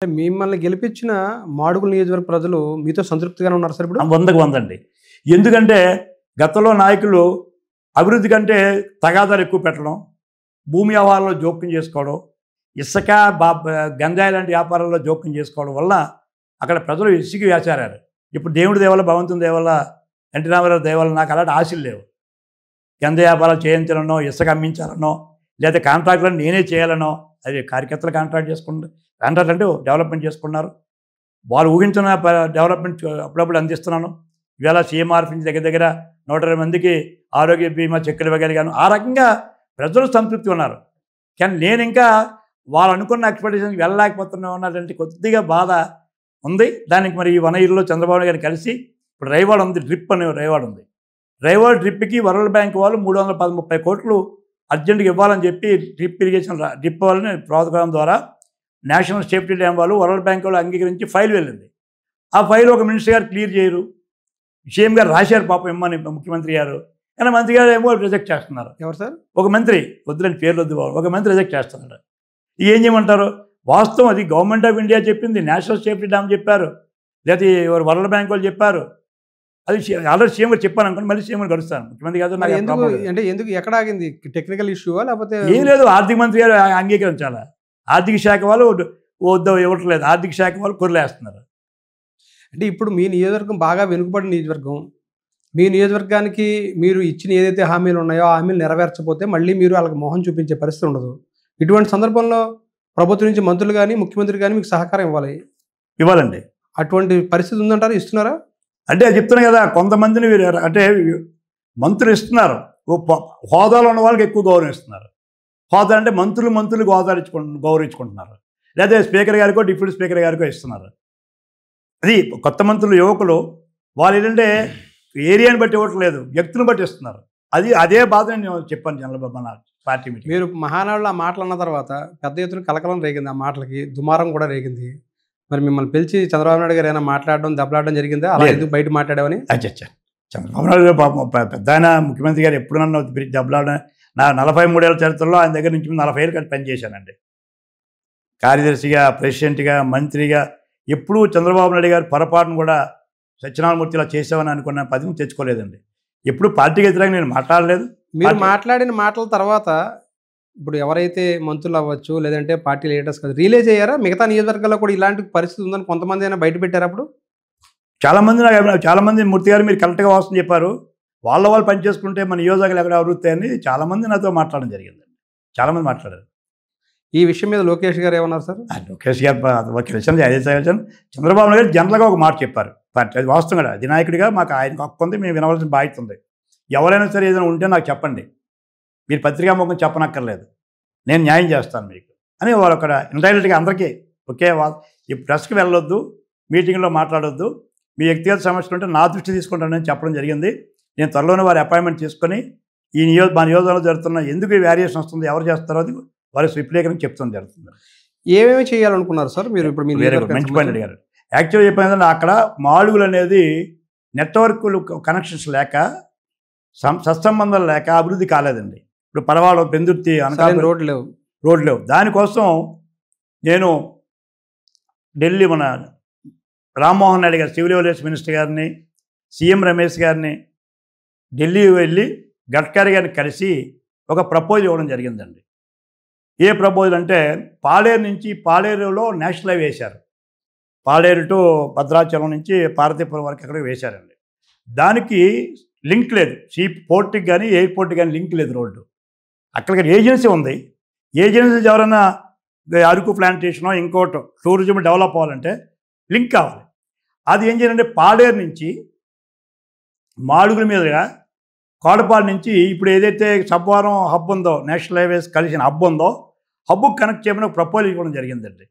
మిమ్మల్ని గెలిపించిన మాడుగుల నియోజకవర్గ ప్రజలు మీతో సంతృప్తిగానే ఉన్నారు సార్ ఇప్పుడు? 100కి 100 అండి. ఎందుకంటే గతంలో నాయకులు అభివృద్ధి కంటే తగాదాలు ఎక్కువ పెట్టడం, భూమి వ్యవహారాల్లో జోక్యం చేసుకోవడం, ఇసుక గంజాయి లాంటి వ్యాపారాల్లో జోక్యం చేసుకోవడం వల్ల అక్కడ ప్రజలు ఇసుక వేచారారు. ఇప్పుడు దేవుడి దేవల్ల, భగవంతుని దేవల్ల, ఎన్టీ రామారావు దేవల్ల నాకు అలాంటి ఆశలు లేవు. గంజాయి వ్యాపారాలు చేయించాలనో, ఇసుక అమ్మించాలనో, లేదా కాంట్రాక్టులను నేనే చేయాలనో, అది కార్యకర్తలు కాంట్రాక్ట్ చేసుకుంటారు. కాంట్రాక్ట్ అంటే డెవలప్మెంట్ చేసుకున్నారు. వాళ్ళు ఊహించిన డెవలప్మెంట్ అప్పుడప్పుడు అందిస్తున్నాను. ఇవాళ సీఎంఆర్ఎఫ్ నుంచి దగ్గర దగ్గర 120 మందికి ఆరోగ్య బీమా చెక్కులు ఇవ్వగలిగాను. ఆ రకంగా ప్రజలు సంతృప్తి ఉన్నారు. కానీ నేను ఇంకా వాళ్ళు అనుకున్న ఎక్స్పెక్టేషన్కి వెళ్ళలేకపోతున్నా ఉన్నటువంటి కొద్దిగా బాధ ఉంది. దానికి మరి ఈ వనయిల్లో చంద్రబాబు నాయుడు గారు కలిసి ఇప్పుడు రైవాడ్ ఉంది, డ్రిప్ అనే రైవాడ్ ఉంది. రైవాడ్ డ్రిప్కి వరల్డ్ బ్యాంక్ వాళ్ళు 330 కోట్లు అర్జెంటుగా ఇవ్వాలని చెప్పి డ్రిప్ ఇరిగేషన్ డ్రిప్ వాళ్ళని ప్రోత్సాహం ద్వారా నేషనల్ సేఫ్టీ డ్యామ్ వాళ్ళు వరల్డ్ బ్యాంక్ వాళ్ళు అంగీకరించి ఫైల్ వెళ్ళింది. ఆ ఫైల్ ఒక మినిస్టర్ గారు క్లియర్ చేయరు. సీఎం గారు రాశారు పాపం ఇమ్మని ముఖ్యమంత్రి గారు. కానీ మంత్రి గారు ఏమో రిజెక్ట్ చేస్తున్నారు. ఎవరు సార్? ఒక మంత్రి, వద్దులని పేర్లు వద్దు, ఒక మంత్రి రిజెక్ట్ చేస్తున్నాడు. ఏం చేయమంటారు? వాస్తవం అది గవర్నమెంట్ ఆఫ్ ఇండియా చెప్పింది, నేషనల్ సేఫ్టీ డ్యామ్ చెప్పారు, లేకపోతే వరల్డ్ బ్యాంక్ వాళ్ళు చెప్పారు. అది ఆల్రెడీ సీఎం గారు చెప్పాను అనుకోండి, మళ్ళీ సీఎం గారు గడుస్తాను. ముఖ్యమంత్రి గారు ఎందుకు ఎక్కడ ఆగింది? టెక్నికల్ ఇష్యూవా లేకపోతే ఏం లేదు? ఆర్థిక మంత్రి గారు అంగీకరించాలా? ఆర్థిక శాఖ వాళ్ళు వద్ద ఇవ్వట్లేదు, ఆర్థిక శాఖ వాళ్ళు కొరలేస్తున్నారు. అంటే ఇప్పుడు మీ నియోజకవర్గం బాగా వెనుకబడిన నియోజకవర్గం. మీ నియోజకవర్గానికి మీరు ఇచ్చిన ఏదైతే హామీలు ఉన్నాయో ఆ హామీలు నెరవేర్చకపోతే మళ్ళీ మీరు వాళ్ళకి మొహం చూపించే పరిస్థితి ఉండదు. ఇటువంటి సందర్భంలో ప్రభుత్వం నుంచి మంత్రులు కానీ ముఖ్యమంత్రి కానీ మీకు సహకారం ఇవ్వాలండి. అటువంటి పరిస్థితి ఉందంటారు? ఇస్తున్నారా? అంటే చెప్తున్నా కదా, కొంతమందిని అంటే మంత్రులు ఇస్తున్నారు, హోదాలో ఉన్న వాళ్ళకి ఎక్కువ గౌరవం ఇస్తున్నారు. హోదా అంటే మంత్రులు గౌరవించుకుంటున్నారు. లేదా స్పీకర్ గారికో డిప్యూటీ స్పీకర్ గారికో ఇస్తున్నారు. అది కొత్త మంత్రులు యువకులు వాళ్ళు ఏంటంటే ఏరియాని బట్టి ఇవ్వట్లేదు, వ్యక్తిని బట్టి ఇస్తున్నారు. అదే బాధ నేను చెప్పాను చంద్రబాబు మన పార్టీ మీటింగ్. మీరు మహానాడులో ఆ మాటలు అన్న తర్వాత పెద్ద ఎత్తున కలకలం రేగింది, ఆ మాటలకి దుమారం కూడా రేగింది. మరి మిమ్మల్ని పిలిచి చంద్రబాబు నాయుడు గారు ఏమైనా మాట్లాడడం దెబ్బలాడడం జరిగిందా? అలా ఎందుకు బయట మాట్లాడామని? అచ్చా, చంద్రబాబు నాయుడు గారు పాపం పెద్ద ఆయన ముఖ్యమంత్రి గారు ఎప్పుడు నన్ను దెబ్బలాడడం, నా 43 ఏళ్ళ చరిత్రలో ఆయన దగ్గర నుంచి 40 ఏళ్ళు కలిసి పనిచేశానండి. కార్యదర్శిగా, ప్రెసిడెంట్గా, మంత్రిగా ఎప్పుడూ చంద్రబాబు నాయుడు గారు పొరపాటును కూడా సత్యనారాయణమూర్తిలా చేసామని అనుకున్న పదవి తెచ్చుకోలేదండి. ఎప్పుడు పార్టీకి వ్యతిరేకంగా నేను మాట్లాడలేదు. మీరు మాట్లాడిన మాటల తర్వాత ఇప్పుడు ఎవరైతే మంత్రులు అవ్వచ్చు లేదంటే పార్టీ లీడర్స్ కదా రిలీజ్ అయ్యారా? మిగతా నియోజకవర్గాల్లో కూడా ఇలాంటి పరిస్థితి ఉందని కొంతమంది అయినా బయట పెట్టారు. అప్పుడు చాలామంది మూర్తి గారు మీరు కరెక్ట్గా వస్తుంది చెప్పారు. వాళ్ళు పని చేసుకుంటే మన నియోజకవర్గాలు ఎక్కడ అభివృద్ధి అని చాలామంది నాతో మాట్లాడడం జరిగిందండి. చాలామంది మాట్లాడారు. ఈ విషయం మీద లోకేష్ గారు ఏమన్నారు సార్? లోకేష్ గారు చంద్రబాబు నాయుడు జనరల్గా ఒక మాట చెప్పారు. అది వాస్తవం కదా, అధినాయకుడిగా మాకు ఆయనకు హక్కు ఉంది, మేము వినవలసిన బాధ్యత ఉంది. ఎవరైనా సరే ఏదైనా ఉంటే నాకు చెప్పండి, మీరు పత్రికాముఖం చెప్పనక్కర్లేదు, నేను న్యాయం చేస్తాను మీకు అని వాళ్ళు అక్కడ ఇండైరెక్ట్గా అందరికీ ఒకే ఈ ప్రెస్కి వెళ్ళొద్దు, మీటింగ్లో మాట్లాడొద్దు, మీ వ్యక్తిగత సమస్యలు ఉంటే నా దృష్టి తీసుకుంటానని చెప్పడం జరిగింది. నేను త్వరలోనే వారి అపాయింట్మెంట్ తీసుకొని ఈ మా నియోజకవర్గంలో జరుగుతున్న ఎందుకు ఈ వేరియేషన్ వస్తుంది, ఎవరు చేస్తారో అది వారి విప్లవీకరణ చెప్తాం జరుగుతుంది. ఏమేమి చేయాలనుకున్నారు సార్ మీరు? ఇప్పుడు మీరు మంచి పని అడిగారు. యాక్చువల్గా చెప్పిన అక్కడ మాడుగులు అనేది నెట్వర్క్లు కనెక్షన్స్ లేక, సత్సంబంధాలు లేక అభివృద్ధి కాలేదండి. ఇప్పుడు పరవాడ, పెందుర్తి, అనకాపల్లి రోడ్లు లేవు. దానికోసం నేను ఢిల్లీ మన రామ్మోహన్ నాయుడు గారు, సివిల్ ఏవియేషన్ మినిస్టర్ గారిని, సీఎం రమేష్ గారిని ఢిల్లీ వెళ్ళి గడ్కరీ గారిని కలిసి ఒక ప్రపోజల్ ఇవ్వడం జరిగిందండి. ఏ ప్రపోజల్ అంటే పాడేరులో నేషనల్ హైవే వేశారు. పాడేరు టు భద్రాచలం నుంచి పార్వతీపురం వరకు అక్కడ వేశారండి. దానికి లింక్ లేదు, పోర్ట్కి కానీ ఎయిర్పోర్ట్కి కానీ లింక్ లేదు రోడ్డు. అక్కడికి ఏజెన్సీ ఉంది. ఏజెన్సీ ఎవరైనా అరకు ప్లాంటేషనో ఇంకోటో టూరిజం డెవలప్ అవ్వాలంటే లింక్ కావాలి. అది ఏం చేయాలంటే పాడేరు నుంచి మాడుగుల మీదుగా కోడపాడు నుంచి ఇప్పుడు ఏదైతే సబ్వారం హబ్ ఉందో, నేషనల్ హైవేస్ కలిసిన హబ్ ఉందో, హబ్కు కనెక్ట్ చేయమని ఒక ప్రపోజల్ ఇవ్వడం జరిగిందండి.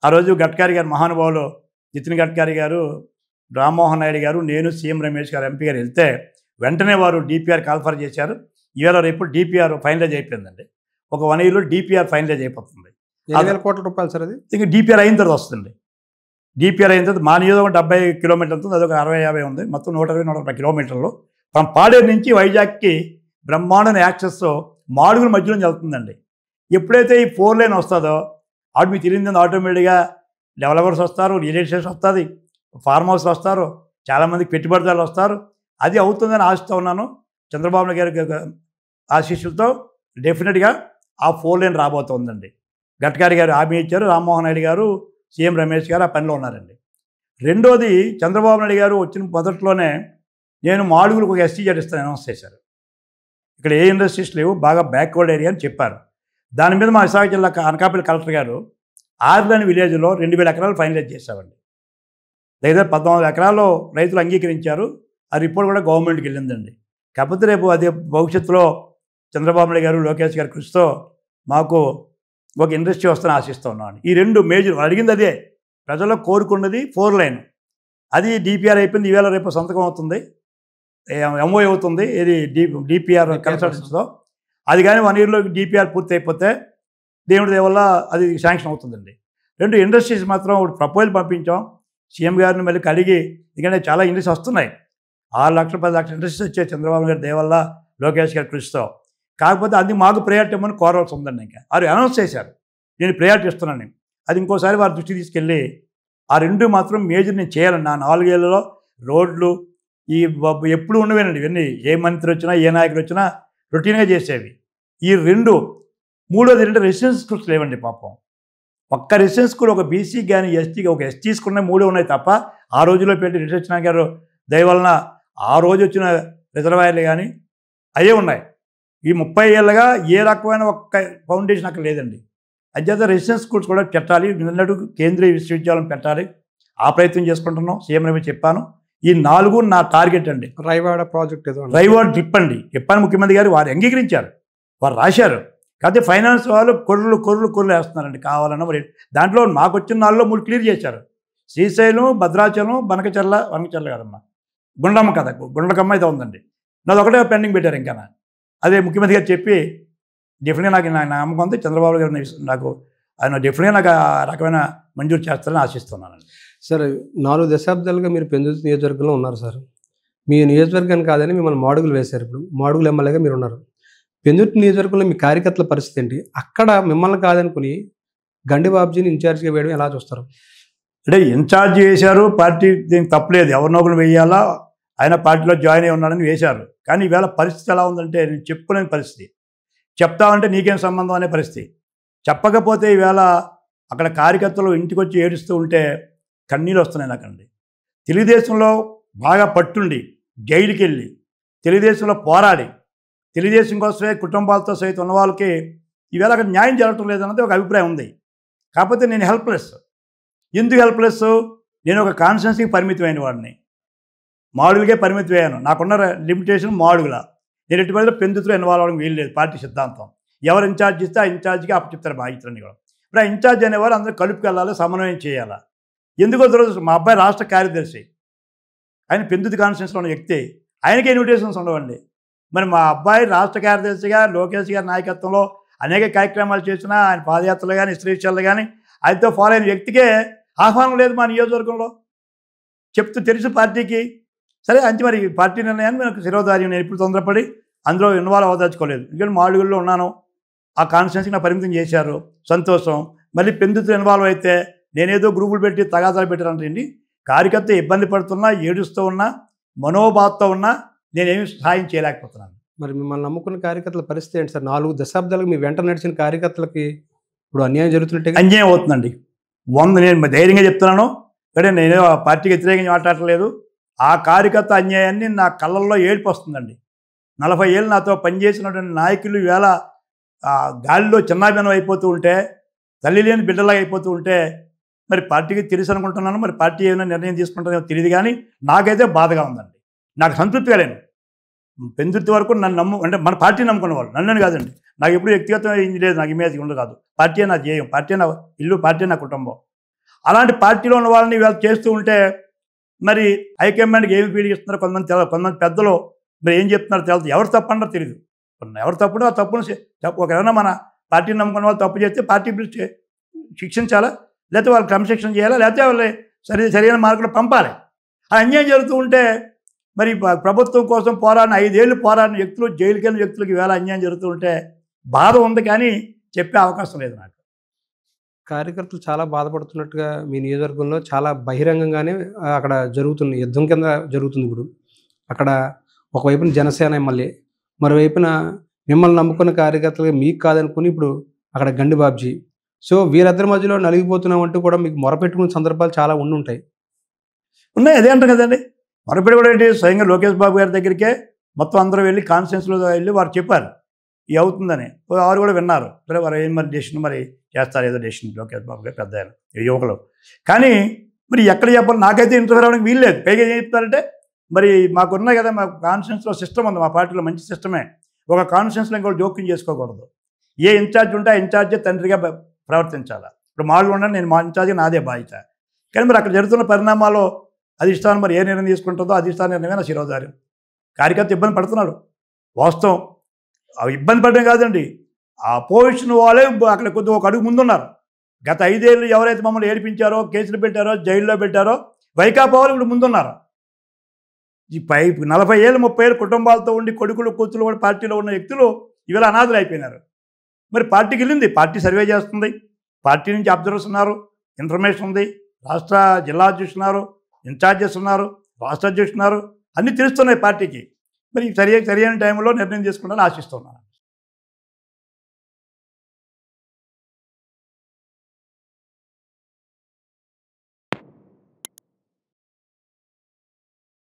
ఆ రోజు గడ్కరీ గారు, మహానుభావులు నితిన్ గడ్కరీ గారు, రామ్మోహన్ నాయుడు గారు, నేను, సీఎం రమేష్ గారు, ఎంపీ గారు వెళ్తే వెంటనే వారు డిపిఆర్ కాల్ఫర్ చేశారు. ఇవాళ రేపు డిపిఆర్ ఫైనలైజ్ అయిపోయిందండి. ఒక 1 yearలో డిపిఆర్ ఫైనలైజ్ అయిపోతుంది. 5,000 కోట్ల రూపాయలు సార్ అది. ఇంకా డిపిఆర్ అయిన తర్వాత వస్తుంది. డిపిఆర్ అయిన తర్వాత మా నియోజకవర్గం 70 కిలోమీటర్లు ఉంటుంది, అదొక 60-50 ఉంది, మొత్తం 120-130 కిలోమీటర్లు. మనం పాడేరు నుంచి వైజాగ్కి బ్రహ్మాండమైన యాక్సెస్ మాడుగుల మధ్యలో వెళ్తుందండి. ఎప్పుడైతే ఈ 4 lane వస్తుందో అటు మీకు తెలియదు ఆటోమేటిక్గా డెవలపర్స్ వస్తారు, రియల్ ఎస్టేట్స్ వస్తుంది, ఫార్మ్ హౌస్లు వస్తారు, చాలామందికి పెట్టుబడిదారులు వస్తారు. అది అవుతుందని ఆశిస్తూ ఉన్నాను. చంద్రబాబు నాయుడు గారి ఆశీస్సులతో డెఫినెట్గా ఆ 4 లైన్ రాబోతుందండి. గడ్కరీ గారు హామీ ఇచ్చారు, రామ్మోహన్ నాయుడు గారు, సీఎం రమేష్ గారు ఆ పనిలో ఉన్నారండి. రెండోది, చంద్రబాబు నాయుడు గారు వచ్చిన మొదట్లోనే నేను మాడుగులకు ఒక SEZ ఇస్తాను అనౌన్స్ చేశారు. ఇక్కడ ఏ ఇండస్ట్రీస్ లేవు, బాగా బ్యాక్వర్డ్ ఏరియా అని చెప్పారు. దాని మీద మా విశాఖ జిల్లా అనకాపల్లి కలెక్టర్ గారు ఆర్లని విలేజ్లో 2000 ఎకరాలు ఫైనలైజ్ చేశామండి. దగ్గర 14 ఎకరాల్లో రైతులు అంగీకరించారు. ఆ రిపోర్ట్ కూడా గవర్నమెంట్కి వెళ్ళిందండి. కాకపోతే రేపు అదే భవిష్యత్తులో చంద్రబాబు నాయుడు గారు, లోకేష్ గారి కృషితో మాకు ఒక ఇండస్ట్రీ వస్తుందని ఆశిస్తూ ఉన్నాను. ఈ 2 మేజర్ అడిగింది అదే, ప్రజల్లో కోరుకున్నది 4 లైన్. అది DPR అయిపోయింది, ఈవేళ రేపు సంతకం అవుతుంది, MOU అవుతుంది. ఇది DPR కన్సల్టెన్సీతో. అది కానీ 1 ఇయర్లో DPR పూర్తి అయిపోతే దేవుడి దయ వల్ల అది శాంక్షన్ అవుతుందండి. 2 ఇండస్ట్రీస్ మాత్రం ఒకటి ప్రపోజల్ పంపించాం సీఎం గారిని మళ్ళీ కడిగి. ఎందుకంటే చాలా ఇండస్ట్రీస్ వస్తున్నాయి, 6 లక్షలు 10 లక్షల ఇండస్ట్రీస్ వచ్చాయి చంద్రబాబు గారి దయ వల్ల, లోకేష్ గారి కృషితో. కాకపోతే అది మాకు ప్రయారిటీ ఇవ్వమని కోరవలసి ఉందండి. ఇంకా వారు అనౌన్స్ చేశారు, నేను ప్రయారిటీ ఇస్తున్నాను. అది ఇంకోసారి వారి దృష్టికి తీసుకెళ్ళి ఆ 2 మాత్రం మేజర్ నేను చేయాలండి. నా 4 ఏళ్లలో రోడ్లు ఈ ఎప్పుడు ఉండవేనండి ఇవన్నీ. ఏ మంత్రి వచ్చినా, ఏ నాయకుడు వచ్చినా రొటీన్గా చేసేవి. ఈ 2. మూడోది ఏంటంటే రెసిడెన్స్ స్కూల్స్ లేవండి పాపం. ఒక్క రెసిడెన్స్ స్కూల్ ఒక బీసీకి కానీ, ఎస్టీకి, ఒక ఎస్టీస్కి ఉన్నాయి, 3 ఉన్నాయి తప్ప ఆ రోజుల్లో పెట్టి రిసెప్షన్ గారు దయ వలన ఆ రోజు వచ్చిన రిజర్వాయర్లు కానీ అయ్యే ఉన్నాయి. ఈ 30 ఏళ్ళగా ఏ రకమైన ఒక్క ఫౌండేషన్ అక్కడ లేదండి. అధ్యత రెసిడెన్స్ స్కూల్స్ కూడా పెట్టాలి, నిన్నట్టు కేంద్రీయ విశ్వవిద్యాలయం పెట్టాలి. ఆ ప్రయత్నం చేసుకుంటున్నాం. సీఎం రవి చెప్పాను. ఈ 4 నా టార్గెట్ అండి. రైవాడ ప్రాజెక్ట్ ఏదో రైవాడ ట్రిప్ అండి చెప్పాను. ముఖ్యమంత్రి గారు వారు అంగీకరించారు, వారు రాశారు. కాకపోతే ఫైనాన్స్ వాళ్ళు కొర్రలు వేస్తున్నారండి కావాలన్నా. మరి దాంట్లో మాకు వచ్చిన 4లో 3 క్లియర్ చేశారు. శ్రీశైలం, భద్రాచలం, వనకచెర్ల కదమ్మా, గుండమ్మ కథ, గుండకమ్మ అయితే ఉందండి. నాది ఒకటే పెండింగ్ పెట్టారు. ఇంకా అదే ముఖ్యమంత్రి గారు చెప్పి డెఫినెట్గా నాకు నమ్మకం ఉంది. చంద్రబాబు గారు నాకు ఆయన డెఫినెట్గా నాకు ఆ రకమైన మంజూరు చేస్తారని ఆశిస్తున్నానండి. సార్, 4 దశాబ్దాలుగా మీరు పెందుర్తి నియోజకవర్గంలో ఉన్నారు సార్. మీ నియోజకవర్గాన్ని కాదని మిమ్మల్ని మాడుగులు వేశారు. ఇప్పుడు మాడుగులు ఎమ్మెల్యేగా మీరు ఉన్నారు. పెందుర్తి నియోజకవర్గంలో మీ కార్యకర్తల పరిస్థితి ఏంటి? అక్కడ మిమ్మల్ని కాదనుకుని గండి బాబ్జీని ఇన్ఛార్జ్గా వేయడం ఎలా చూస్తారు? అంటే ఇన్ఛార్జ్ వేశారు, పార్టీ దీనికి తప్పలేదు, ఎవరినో ఒకరు వేయాలా, ఆయన పార్టీలో జాయిన్ అయి ఉన్నాడని వేశారు. కానీ ఈవేళ పరిస్థితి ఎలా ఉందంటే నేను చెప్పుకోలేని పరిస్థితి. చెప్తామంటే నీకేం సంబంధం అనే పరిస్థితి. చెప్పకపోతే ఈవేళ అక్కడ కార్యకర్తలు ఇంటికి వచ్చి ఏడుస్తూ ఉంటే కన్నీళ్ళు వస్తున్నాయి నాకండి. తెలుగుదేశంలో బాగా పట్టుండి జైలుకి వెళ్ళి తెలుగుదేశంలో పోరాడి తెలుగుదేశం కోసమే కుటుంబాలతో సైతం ఉన్న వాళ్ళకి ఈవేళ అక్కడ న్యాయం జరగటం లేదన్నది ఒక అభిప్రాయం ఉంది. కాకపోతే నేను హెల్ప్లెస్. ఎందుకు హెల్ప్లెస్? నేను ఒక కాన్స్టిట్యున్సీకి పరిమితమైన వాడిని, మాడుగులకే పరిమితం అయ్యాను. నాకున్న లిమిటేషన్ మాడుగుల. నేను ఎట్టి పరిస్థితుల్లో పెందుతులో ఇన్వాల్వ్ అవ్వడం వీలు లేదు. పార్టీ సిద్ధాంతం ఎవరు ఇన్ఛార్జ్ ఇస్తే ఆ ఇన్ఛార్జ్కి అప్పచెప్తారు బాధ్యతలన్నీ కూడా. ఇప్పుడు ఆ ఇన్ఛార్జ్ అనేవారు అందరూ కలుపుకెళ్ళాలి, సమన్వయం చేయాలా. ఎందుకో దురదృష్టం, మా అబ్బాయి రాష్ట్ర కార్యదర్శి, ఆయన పెందుతి కాన్స్టిట్యున్సీలో ఉన్న వ్యక్తి, ఆయనకే ఇన్విటేషన్స్ ఉండవండి. మరి మా అబ్బాయి రాష్ట్ర కార్యదర్శిగా లోకేష్ గారి నాయకత్వంలో అనేక కార్యక్రమాలు చేసినా, ఆయన పాదయాత్రలు కానీ ఇస్త్రీషాలు కానీ ఆయనతో ఫాలో అయిన వ్యక్తికే ఆహ్వానం లేదు మా నియోజకవర్గంలో. చెప్తూ తెలుసు పార్టీకి. సరే అంతే, మరి పార్టీ నిర్ణయాన్ని నాకు శిరోధార్యం. నేను ఇప్పుడు తొందరపడి అందులో ఇన్వాల్వ్ అవదలుచుకోలేదు. ఎందుకంటే మాడుగుల్లో ఉన్నాను, ఆ కాన్స్టిట్యున్సీకి నా పరిమితం చేశారు, సంతోషం. మళ్ళీ పెందుతో ఇన్వాల్వ్ అయితే నేనేదో గ్రూపులు పెట్టి తగాదాలు పెట్టారంటండి. కార్యకర్త ఇబ్బంది పడుతున్నా, ఏడుస్తూ ఉన్నా, మనోబాధతో ఉన్నా నేనేమి సహాయం చేయలేకపోతున్నాను. మరి మిమ్మల్ని నమ్ముకున్న కార్యకర్తల పరిస్థితి ఏంటి సార్? 4 దశాబ్దాలకు మీ వెంట నడిచిన కార్యకర్తలకి ఇప్పుడు అన్యాయం జరుగుతున్నట్టే. అన్యాయం అవుతుందండి. నేను ధైర్యంగా చెప్తున్నాను. కానీ నేను ఆ పార్టీకి వ్యతిరేకంగా మాట్లాడలేదు. ఆ కార్యకర్త అన్యాయాన్ని నా కళ్ళల్లో ఏడుపు వస్తుందండి. 40 ఏళ్ళు నాతో పనిచేసినటువంటి నాయకులు ఈవేళ గాలిలో చిన్నాభిన్నం అయిపోతూ ఉంటే, తల్లి లేని బిడ్డలాగా అయిపోతూ ఉంటే, మరి పార్టీకి తెలుసు అనుకుంటున్నాను. మరి పార్టీ ఏమైనా నిర్ణయం తీసుకుంటుందో తెలియదు, కానీ నాకైతే బాధగా ఉందండి. నాకు సంతృప్తిగా లేను. పెందుర్తి వరకు నన్ను అంటే మన పార్టీ నమ్ముకున్న వాళ్ళు, నన్ను కాదండి. నాకు ఎప్పుడు వ్యక్తిగతం ఏం లేదు, నాకు ఇమేజ్ ఉండదు కాదు. పార్టీ నా ధ్యేయం, పార్టీ నా ఇల్లు, పార్టీ నా కుటుంబం. అలాంటి పార్టీలో ఉన్న వాళ్ళని వీళ్ళు చేస్తూ ఉంటే మరి హైకమాండ్కి ఏమి ఫీల్ ఇస్తున్నారో కొంతమంది పెద్దలు మరి ఏం చెప్తున్నారో తెలియదు. ఎవరు తప్పు అన్నారో తెలియదు. ఎవరు తప్పుడో ఆ తప్పును ఒకరైనా మన పార్టీని నమ్ముకున్న వాళ్ళు తప్పు చేస్తే పార్టీ శిక్షించాలా, లేకపోతే వాళ్ళు క్రమశిక్షణ చేయాలా, లేకపోతే వాళ్ళు సరైన మార్గంలో పంపాలి. ఆ అన్యాయం జరుగుతూ ఉంటే మరి ప్రభుత్వం కోసం పోరాడిన 5 ఏళ్ళు పోరాడిన వ్యక్తులు, జైలుకి వెళ్ళిన వ్యక్తులకి వేళ అన్యాయం జరుగుతూ ఉంటే బాధ ఉంది, కానీ చెప్పే అవకాశం లేదు నాకు. కార్యకర్తలు చాలా బాధపడుతున్నట్టుగా మీ నియోజకవర్గంలో చాలా బహిరంగంగానే అక్కడ జరుగుతుంది. యుద్ధం కింద జరుగుతుంది ఇప్పుడు. అక్కడ ఒకవైపున జనసేన ఎమ్మెల్యే, మరోవైపున మిమ్మల్ని నమ్ముకున్న కార్యకర్తలు మీకు కాదనుకుని ఇప్పుడు అక్కడ గండి బాబ్జీ. సో వీరిద్దరి మధ్యలో నలిగిపోతున్నామంటూ కూడా మీకు మొరపెట్టుకున్న సందర్భాలు చాలా ఉండుంటాయి. ఉన్నాయి. అదే అంటారు కదండి. మరొకటి కూడా ఏంటి, స్వయంగా లోకేష్ బాబు గారి దగ్గరికే మొత్తం అందరూ వెళ్ళి కాన్ఫరెన్స్లో వెళ్ళి వారు చెప్పారు ఇది అవుతుందని. వారు కూడా విన్నారు. సరే వారు ఏం మరి డెసిషన్ మరి చేస్తారు, ఏదో డెసిషన్ లోకేష్ బాబు గారు పెద్ద ఆయన యువకులు. కానీ మరి ఎక్కడ చెప్పాలి, నాకైతే ఇంటర్వ్యూ అవ్వడానికి వీల్లేదు. పైగా ఏం చెప్తారంటే మరి మాకున్నాయి కదా, మాకు కాన్ఫరెన్స్లో సిస్టమ్ ఉంది, మా పార్టీలో మంచి సిస్టమే. ఒక కాన్ఫరెన్స్లో ఇంకోటి జోక్యం చేసుకోకూడదు. ఏ ఇన్ఛార్జ్ ఉంటే ఆ ఇన్ఛార్జే తండ్రిగా ప్రవర్తించాలి. ఇప్పుడు మాళ్ళు ఉండండి, నేను మా ఇన్ఛార్జి నాదే బాధ్యత. కానీ మరి అక్కడ జరుగుతున్న పరిణామాలు అధిష్టానం మరి ఏ నిర్ణయం తీసుకుంటుందో అధిష్టాన నిర్ణయమే నా శిరోధార్యం. కార్యకర్త ఇబ్బంది పడుతున్నాడు వాస్తవం. ఇబ్బంది పడడం కాదండి, ఆ అపోజిషన్ వాళ్ళే అక్కడ కొద్దిగా ఒక అడుగు ముందున్నారు. గత 5 ఏళ్ళు ఎవరైతే మమ్మల్ని ఏడిపించారో, కేసులు పెట్టారో, జైల్లో పెట్టారో వైకాపా వాళ్ళు ఇప్పుడు ముందున్నారు. ఈ 40 ఏళ్ళు 30 ఏళ్ళు కుటుంబాలతో ఉండి కొడుకులు కూతురు కూడా పార్టీలో ఉన్న వ్యక్తులు ఇవాళ అనాథలు అయిపోయినారు. మరి పార్టీకి వెళ్ళింది, పార్టీ సర్వే చేస్తుంది, పార్టీ నుంచి అబ్జర్వర్స్ ఉన్నారు, ఇన్ఫర్మేషన్ ఉంది, రాష్ట్ర జిల్లా అధ్యక్షులు ఉన్నారు, ఇన్ఛార్జెస్ ఉన్నారు, రాష్ట్ర అధ్యక్షులు ఉన్నారు, అన్నీ తెలుస్తున్నాయి పార్టీకి. మరి సరైన టైంలో నిర్ణయం తీసుకుంటారని ఆశిస్తున్నాను.